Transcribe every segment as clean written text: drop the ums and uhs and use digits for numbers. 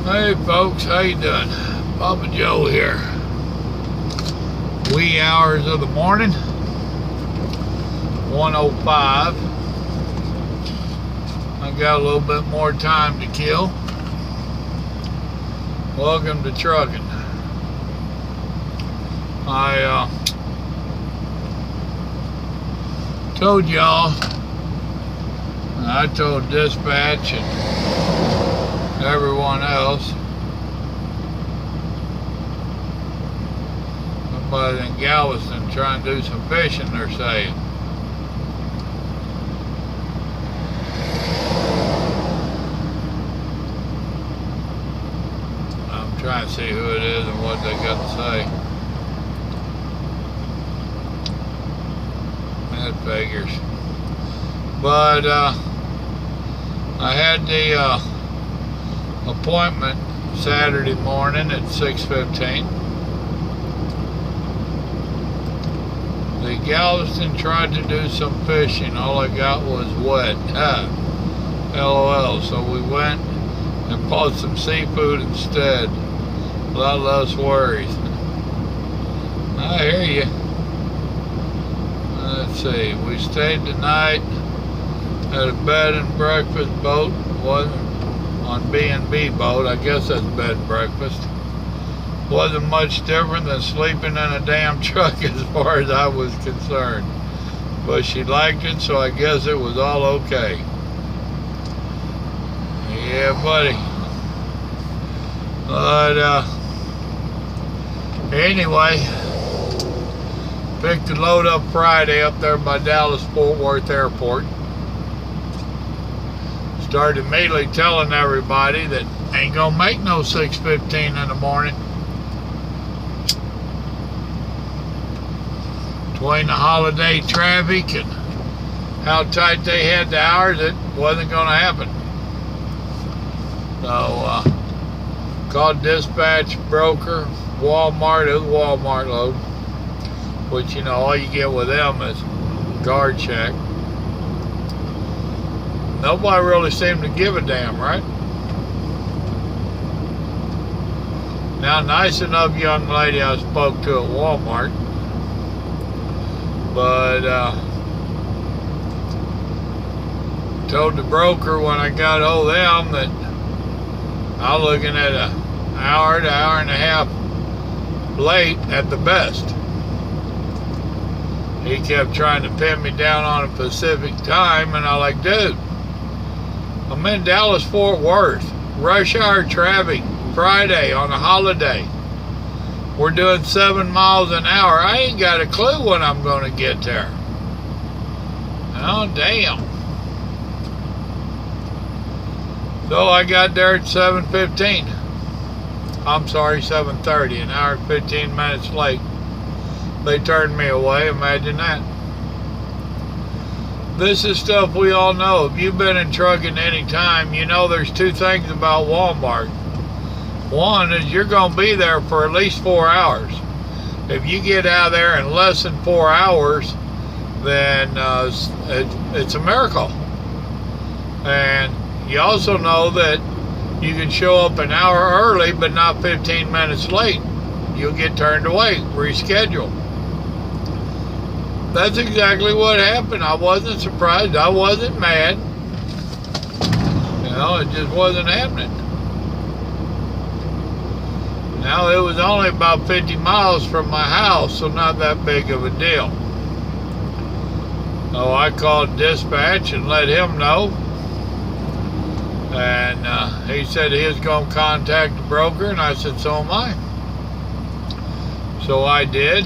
Hey folks, how you doing? Papa Joe here. Wee hours of the morning, 1:05. I got a little bit more time to kill. Welcome to trucking. I told y'all, I told dispatch and everyone else, somebody in Galveston trying to do some fishing, they're saying. I'm trying to see who it is and what they got to say. That figures. But I had the appointment Saturday morning at 6:15. The Galveston tried to do some fishing. All I got was wet. LOL. So we went and bought some seafood instead. A lot less worries. I hear you. Let's see. We stayed the night at a bed and breakfast boat. Wasn't on B&B boat. I guess that's bed and breakfast. Wasn't much different than sleeping in a damn truck as far as I was concerned. But she liked it, so I guess it was all okay. Yeah, buddy. But anyway, picked the load up Friday up there by Dallas-Fort Worth Airport. Started immediately telling everybody that ain't gonna make no 6:15 in the morning. Between the holiday traffic and how tight they had the hours, it wasn't gonna happen. So called dispatch, broker, Walmart. It was a Walmart load, which, you know, all you get with them is guard check. Nobody really seemed to give a damn, right? Now, nice enough young lady I spoke to at Walmart, but told the broker when I got hold of them that I was looking at an hour to hour and a half late at the best. He kept trying to pin me down on a Pacific time, and I like, dude, I'm in Dallas-Fort Worth, rush hour traffic, Friday on a holiday. We're doing 7 miles an hour. I ain't got a clue when I'm going to get there. Oh, damn. So I got there at 7:15. I'm sorry, 7:30, an hour and 15 minutes late. They turned me away, imagine that. This is stuff we all know. If you've been in trucking any time, you know there's two things about Walmart. One is you're going to be there for at least 4 hours. If you get out of there in less than 4 hours, then it's a miracle. And you also know that you can show up an hour early but not 15 minutes late. You'll get turned away, rescheduled. That's exactly what happened. I wasn't surprised. I wasn't mad. You know, it just wasn't happening. Now, it was only about 50 miles from my house, so not that big of a deal. So I called dispatch and let him know. And he said he was going to contact the broker, and I said, so am I. So I did.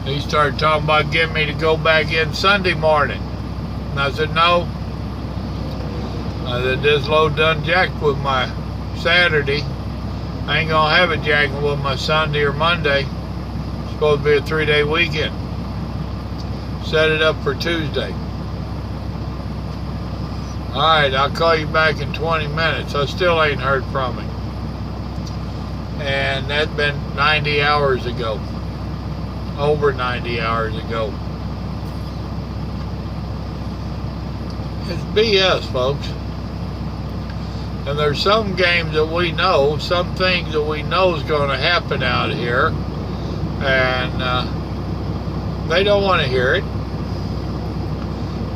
He started talking about getting me to go back in Sunday morning. And I said, no. I said, this load done jacked with my Saturday. I ain't going to have it jacking with my Sunday or Monday. It's supposed to be a 3-day weekend. Set it up for Tuesday. All right, I'll call you back in 20 minutes. I still ain't heard from him. And that's been 90 hours ago. Over 90 hours ago. It's BS, folks. And there's some games that we know, some things that we know is going to happen out here, and they don't want to hear it.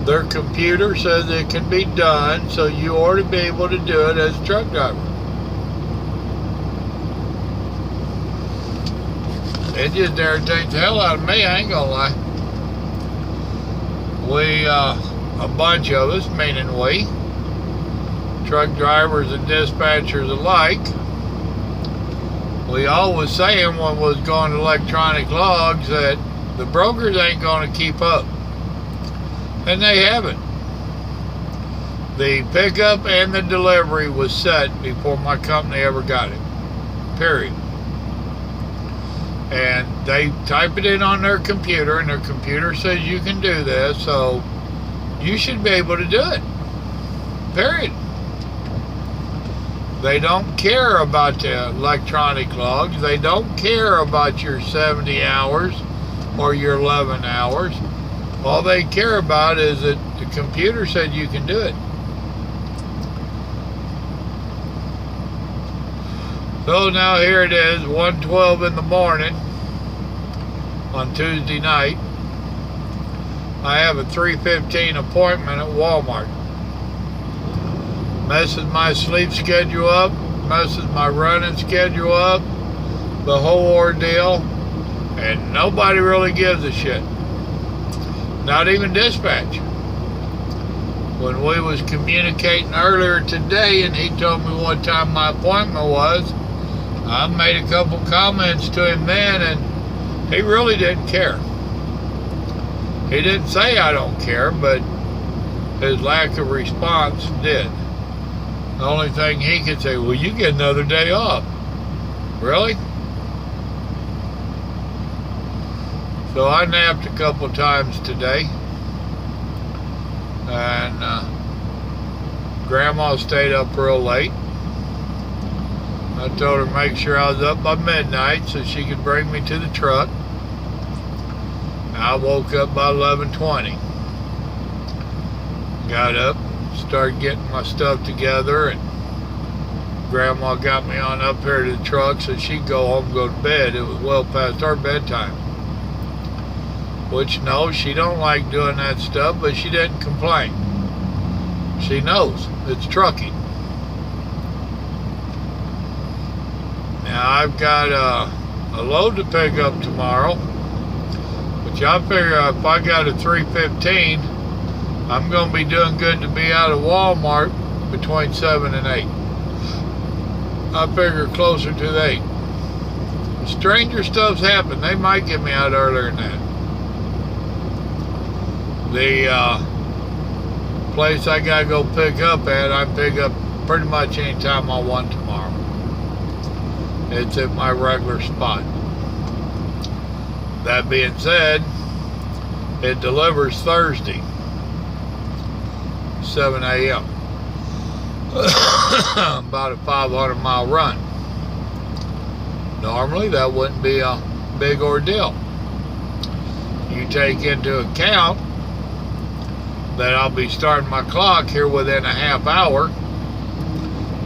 Their computer says it can be done, so you ought to be able to do it as a truck driver. It just irritates the hell out of me, I ain't gonna lie. We, a bunch of us, meaning we, truck drivers and dispatchers alike, we all was saying when we was going to electronic logs that the brokers ain't going to keep up. And they haven't. The pickup and the delivery was set before my company ever got it. Period. And they type it in on their computer, and their computer says you can do this, so you should be able to do it. Period. They don't care about the electronic logs. They don't care about your 70 hours or your 11 hours. All they care about is that the computer said you can do it. So now here it is, 1:12 in the morning on Tuesday night. I have a 3:15 appointment at Walmart. Messes my sleep schedule up, messes my running schedule up, the whole ordeal, and nobody really gives a shit. Not even dispatch. When we was communicating earlier today and he told me what time my appointment was, I made a couple comments to him then, and he really didn't care. He didn't say I don't care, but his lack of response did. The only thing he could say, well, you get another day off. Really? So I napped a couple times today, and Grandma stayed up real late. I told her to make sure I was up by midnight so she could bring me to the truck. I woke up by 11:20. Got up, started getting my stuff together, and Grandma got me on up here to the truck so she'd go home and go to bed. It was well past our bedtime. Which, no, she don't like doing that stuff, but she didn't complain. She knows it's trucking. Now I've got a load to pick up tomorrow, which I figure if I got a 3:15, I'm going to be doing good to be out of Walmart between 7 and 8. I figure closer to the 8. Stranger stuff's happened. They might get me out earlier than that. The place I gotta go pick up at, I pick up pretty much any time I want tomorrow. It's at my regular spot. That being said, it delivers Thursday, 7 a.m. About a 500-mile run. Normally that wouldn't be a big ordeal. You take into account that I'll be starting my clock here within a half hour,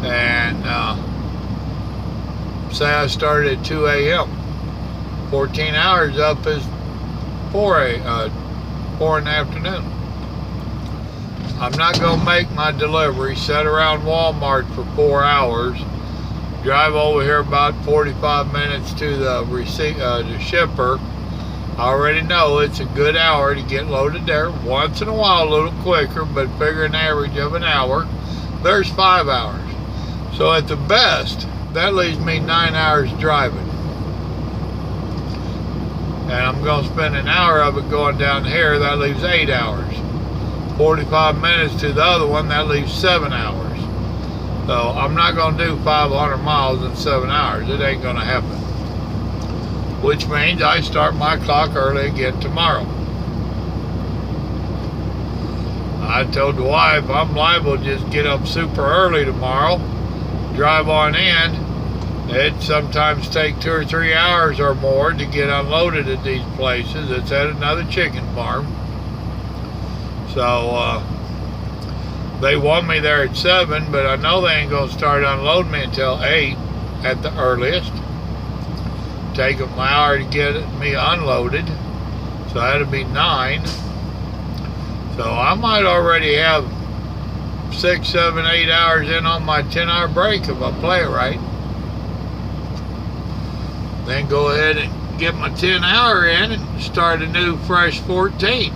and say I started at 2 a.m. 14 hours up is 4 in the afternoon. I'm not going to make my delivery, sit around Walmart for 4 hours, drive over here about 45 minutes to the shipper. I already know it's a good hour to get loaded there. Once in a while a little quicker, but figure an average of an hour. There's 5 hours. So at the best, that leaves me 9 hours driving. And I'm going to spend an hour of it going down here. That leaves 8 hours. 45 minutes to the other one, that leaves 7 hours. So I'm not going to do 500 miles in 7 hours. It ain't going to happen. Which means I start my clock early again tomorrow. I told the wife I'm liable to just get up super early tomorrow, drive on in. It sometimes takes 2 or 3 hours or more to get unloaded at these places. It's at another chicken farm. So They want me there at 7, but I know they ain't going to start unloading me until 8 at the earliest. Take them an hour to get me unloaded, so that'll be 9. So I might already have 6, 7, 8 hours in on my 10-hour break if I play it right. Then go ahead and get my 10-hour in and start a new fresh 14.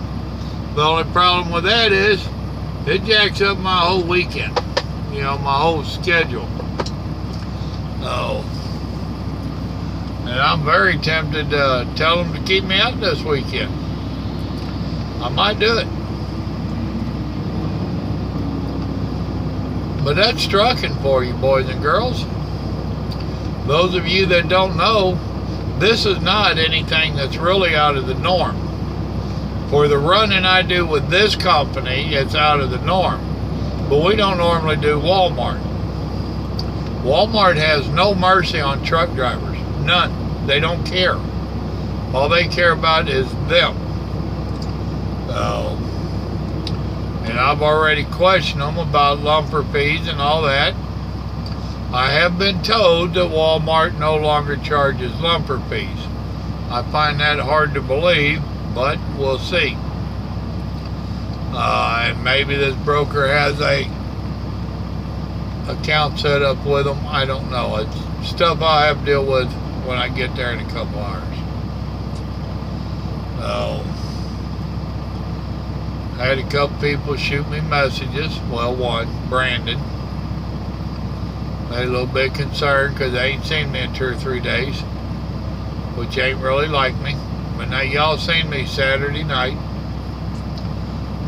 The only problem with that is it jacks up my whole weekend, my whole schedule. So, and I'm very tempted to tell them to keep me out this weekend. I might do it. But that's trucking for you, boys and girls. Those of you that don't know, this is not anything that's really out of the norm. For the running I do with this company, it's out of the norm. But we don't normally do Walmart. Walmart has no mercy on truck drivers. None. They don't care. All they care about is them. So, and I've already questioned them about lumper fees and all that. I have been told that Walmart no longer charges lumper fees. I find that hard to believe, but we'll see. And maybe this broker has a account set up with them. I don't know. It's stuff I have to deal with when I get there in a couple hours. So, I had a couple people shoot me messages. Well, one, Brandon. They a little bit concerned because they ain't seen me in 2 or 3 days, which ain't really like me. But now y'all seen me Saturday night.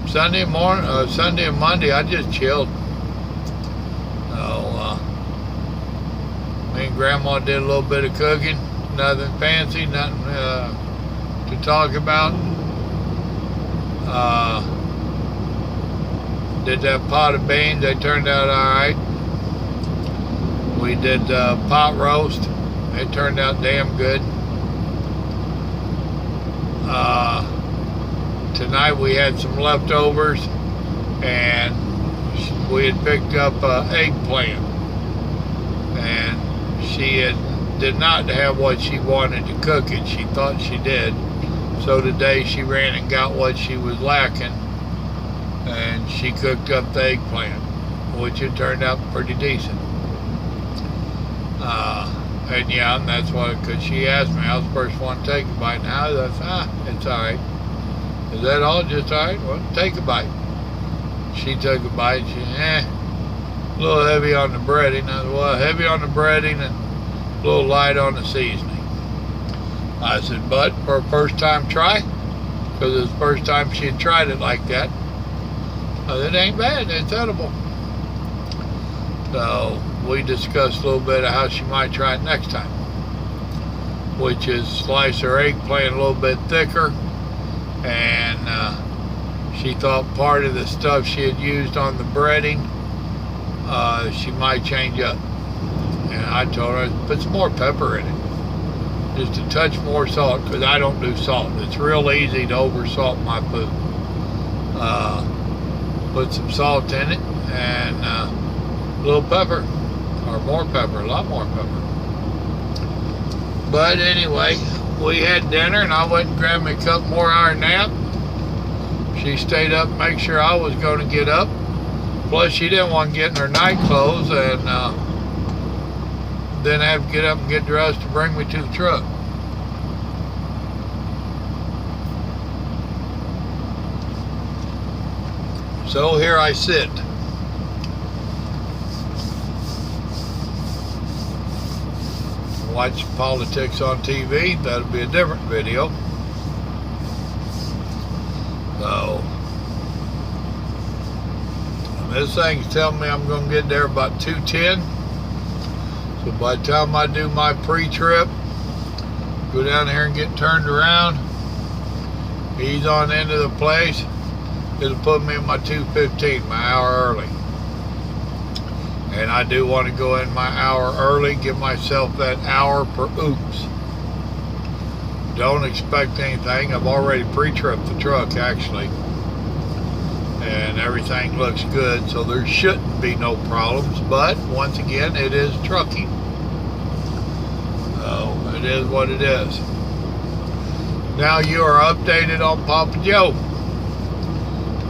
Sunday morning, Sunday and Monday, I just chilled. So, me and Grandma did a little bit of cooking. Nothing fancy, nothing to talk about. Did that pot of beans, they turned out alright. We did pot roast, it turned out damn good. Tonight we had some leftovers, and we had picked up eggplant, and she did not have what she wanted to cook it. She thought she did, so today she ran and got what she was lacking, and she cooked up the eggplant, which it turned out pretty decent. And yeah, and that's why, because she asked me, I was the first one to take a bite. Now I thought, it's alright. Is that all? Just alright? Well, take a bite. She took a bite. She, a little heavy on the breading. I said, well, heavy on the breading and a little light on the seasoning. I said, but for a first time try, because it's the first time she had tried it like that, it ain't bad. It's edible. So we discussed a little bit of how she might try it next time, which is slice her eggplant a little bit thicker, and she thought part of the stuff she had used on the breading she might change up, and I told her put some more pepper in it, just a touch more salt, because I don't do salt. It's real easy to over salt my food. Put some salt in it and a little pepper, or more pepper, a lot more pepper. But anyway, we had dinner and I went and grabbed me a couple more hour nap. She stayed up to make sure I was going to get up. Plus she didn't want to get in her night clothes and then have to get up and get dressed to bring me to the truck. So here I sit. Watch politics on TV, that'll be a different video. So, this thing's telling me I'm going to get there about 2:10. So by the time I do my pre-trip, go down here and get turned around, ease on into the place, it'll put me in my 2:15, my hour early. And I do want to go in my hour early, give myself that hour per oops. Don't expect anything. I've already pre-tripped the truck, actually. and everything looks good, so there shouldn't be no problems. But once again, it is trucking, so it is what it is. Now you are updated on Papa Joe.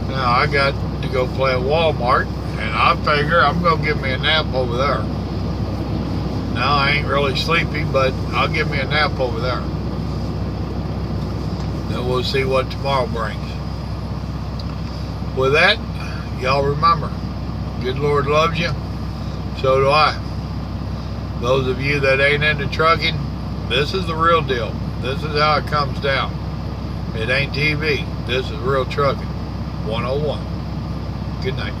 Now I got to go play at Walmart, and I figure I'm gonna give me a nap over there. Now I ain't really sleepy, but I'll give me a nap over there. Then we'll see what tomorrow brings. With that, y'all remember, good Lord loves you, so do I. Those of you that ain't into trucking, this is the real deal. This is how it comes down. It ain't TV. This is real trucking 101. Good night.